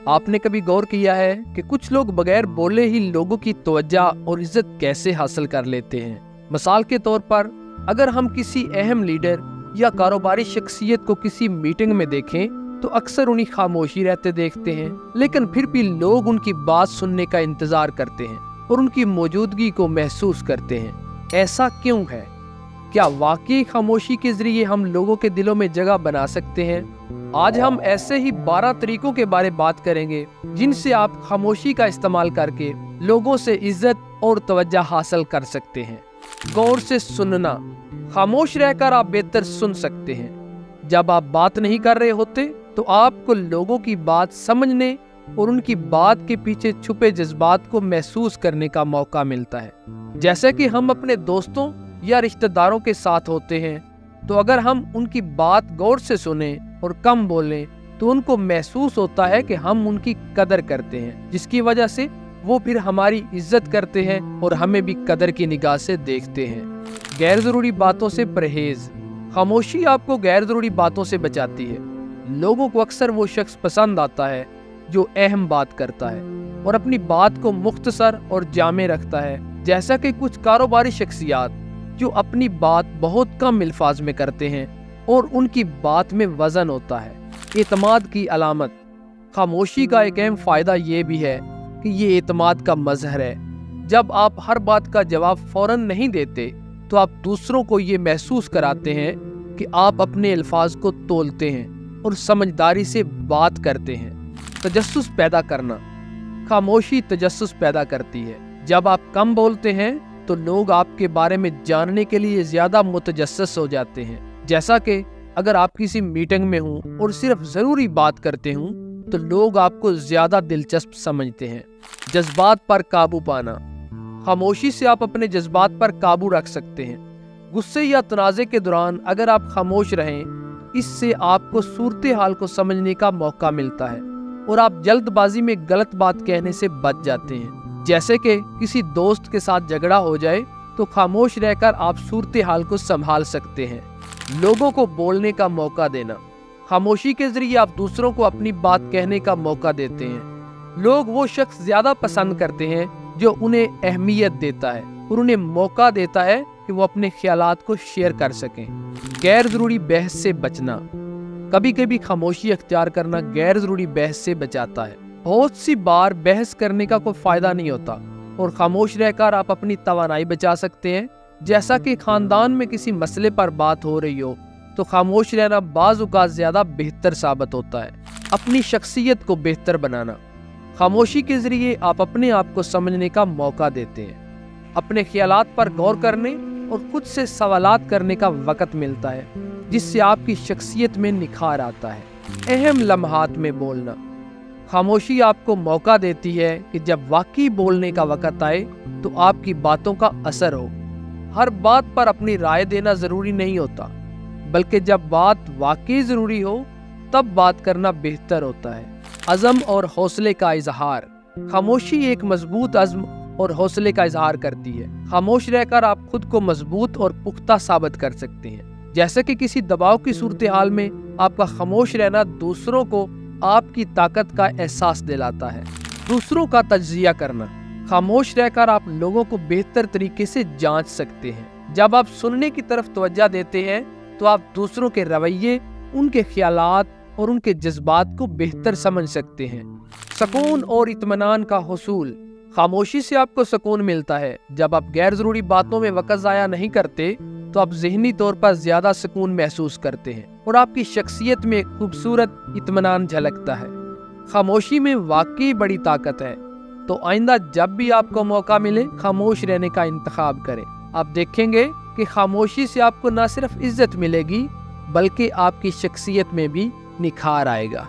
آپ نے کبھی غور کیا ہے کہ کچھ لوگ بغیر بولے ہی لوگوں کی توجہ اور عزت کیسے حاصل کر لیتے ہیں؟ مثال کے طور پر اگر ہم کسی اہم لیڈر یا کاروباری شخصیت کو کسی میٹنگ میں دیکھیں تو اکثر انہیں خاموشی رہتے دیکھتے ہیں، لیکن پھر بھی لوگ ان کی بات سننے کا انتظار کرتے ہیں اور ان کی موجودگی کو محسوس کرتے ہیں۔ ایسا کیوں ہے؟ کیا واقعی خاموشی کے ذریعے ہم لوگوں کے دلوں میں جگہ بنا سکتے ہیں؟ آج ہم ایسے ہی 12 طریقوں کے بارے بات کریں گے جن سے آپ خاموشی کا استعمال کر کے لوگوں سے عزت اور توجہ حاصل کر سکتے ہیں۔ غور سے سننا۔ خاموش رہ کر آپ بہتر سن سکتے ہیں۔ جب آپ بات نہیں کر رہے ہوتے تو آپ کو لوگوں کی بات سمجھنے اور ان کی بات کے پیچھے چھپے جذبات کو محسوس کرنے کا موقع ملتا ہے۔ جیسے کہ ہم اپنے دوستوں یا رشتہ داروں کے ساتھ ہوتے ہیں تو اگر ہم ان کی بات غور سے سنیں اور کم بولیں تو ان کو محسوس ہوتا ہے کہ ہم ان کی قدر کرتے ہیں، جس کی وجہ سے وہ پھر ہماری عزت کرتے ہیں اور ہمیں بھی قدر کی نگاہ سے دیکھتے ہیں۔ غیر ضروری باتوں سے پرہیز۔ خاموشی آپ کو غیر ضروری باتوں سے بچاتی ہے۔ لوگوں کو اکثر وہ شخص پسند آتا ہے جو اہم بات کرتا ہے اور اپنی بات کو مختصر اور جامع رکھتا ہے، جیسا کہ کچھ کاروباری شخصیات جو اپنی بات بہت کم الفاظ میں کرتے ہیں اور ان کی بات میں وزن ہوتا ہے۔ اعتماد کی علامت۔ خاموشی کا ایک اہم فائدہ یہ بھی ہے کہ یہ اعتماد کا مظہر ہے۔ جب آپ ہر بات کا جواب فوراً نہیں دیتے تو آپ دوسروں کو یہ محسوس کراتے ہیں کہ آپ اپنے الفاظ کو تولتے ہیں اور سمجھداری سے بات کرتے ہیں۔ تجسس پیدا کرنا۔ خاموشی تجسس پیدا کرتی ہے۔ جب آپ کم بولتے ہیں تو لوگ آپ کے بارے میں جاننے کے لیے زیادہ متجسس ہو جاتے ہیں۔ جیسا کہ اگر آپ کسی میٹنگ میں ہوں اور صرف ضروری بات کرتے ہوں تو لوگ آپ کو زیادہ دلچسپ سمجھتے ہیں۔ جذبات پر قابو پانا۔ خاموشی سے آپ اپنے جذبات پر قابو رکھ سکتے ہیں۔ غصے یا تنازع کے دوران اگر آپ خاموش رہیں، اس سے آپ کو صورتحال کو سمجھنے کا موقع ملتا ہے اور آپ جلد بازی میں غلط بات کہنے سے بچ جاتے ہیں۔ جیسے کہ کسی دوست کے ساتھ جھگڑا ہو جائے تو خاموش رہ کر آپ صورتحال کو سنبھال سکتے ہیں۔ لوگوں کو بولنے کا موقع دینا۔ خاموشی کے ذریعے آپ دوسروں کو اپنی بات کہنے کا موقع دیتے ہیں۔ لوگ وہ شخص زیادہ پسند کرتے ہیں جو انہیں اہمیت دیتا ہے اور انہیں موقع دیتا ہے کہ وہ اپنے خیالات کو شیئر کر سکیں۔ غیر ضروری بحث سے بچنا۔ کبھی کبھی خاموشی اختیار کرنا غیر ضروری بحث سے بچاتا ہے۔ بہت سی بار بحث کرنے کا کوئی فائدہ نہیں ہوتا اور خاموش رہ کر آپ اپنی توانائی بچا سکتے ہیں۔ جیسا کہ خاندان میں کسی مسئلے پر بات ہو رہی ہو تو خاموش رہنا بعض اوقات زیادہ بہتر ثابت ہوتا ہے۔ اپنی شخصیت کو بہتر بنانا۔ خاموشی کے ذریعے آپ اپنے آپ کو سمجھنے کا موقع دیتے ہیں۔ اپنے خیالات پر غور کرنے اور خود سے سوالات کرنے کا وقت ملتا ہے، جس سے آپ کی شخصیت میں نکھار آتا ہے۔ اہم لمحات میں بولنا۔ خاموشی آپ کو موقع دیتی ہے کہ جب واقعی بولنے کا وقت آئے تو آپ کی باتوں کا اثر ہو۔ ہر بات پر اپنی رائے دینا ضروری نہیں ہوتا، بلکہ جب بات واقعی ضروری ہو تب بات کرنا بہتر ہوتا ہے۔ عزم اور حوصلے کا اظہار۔ خاموشی ایک مضبوط عزم اور حوصلے کا اظہار کرتی ہے۔ خاموش رہ کر آپ خود کو مضبوط اور پختہ ثابت کر سکتے ہیں۔ جیسے کہ کسی دباؤ کی صورتحال میں آپ کا خاموش رہنا دوسروں کو آپ کی طاقت کا احساس دلاتا ہے۔ دوسروں کا تجزیہ کرنا۔ خاموش رہ کر آپ لوگوں کو بہتر طریقے سے جانچ سکتے ہیں۔ جب آپ سننے کی طرف توجہ دیتے ہیں تو آپ دوسروں کے رویے، ان کے خیالات اور ان کے جذبات کو بہتر سمجھ سکتے ہیں۔ سکون اور اطمینان کا حصول۔ خاموشی سے آپ کو سکون ملتا ہے۔ جب آپ غیر ضروری باتوں میں وقت ضائع نہیں کرتے تو آپ ذہنی طور پر زیادہ سکون محسوس کرتے ہیں اور آپ کی شخصیت میں ایک خوبصورت اطمینان جھلکتا ہے۔ خاموشی میں واقعی بڑی طاقت ہے، تو آئندہ جب بھی آپ کو موقع ملے خاموش رہنے کا انتخاب کریں۔ آپ دیکھیں گے کہ خاموشی سے آپ کو نہ صرف عزت ملے گی بلکہ آپ کی شخصیت میں بھی نکھار آئے گا۔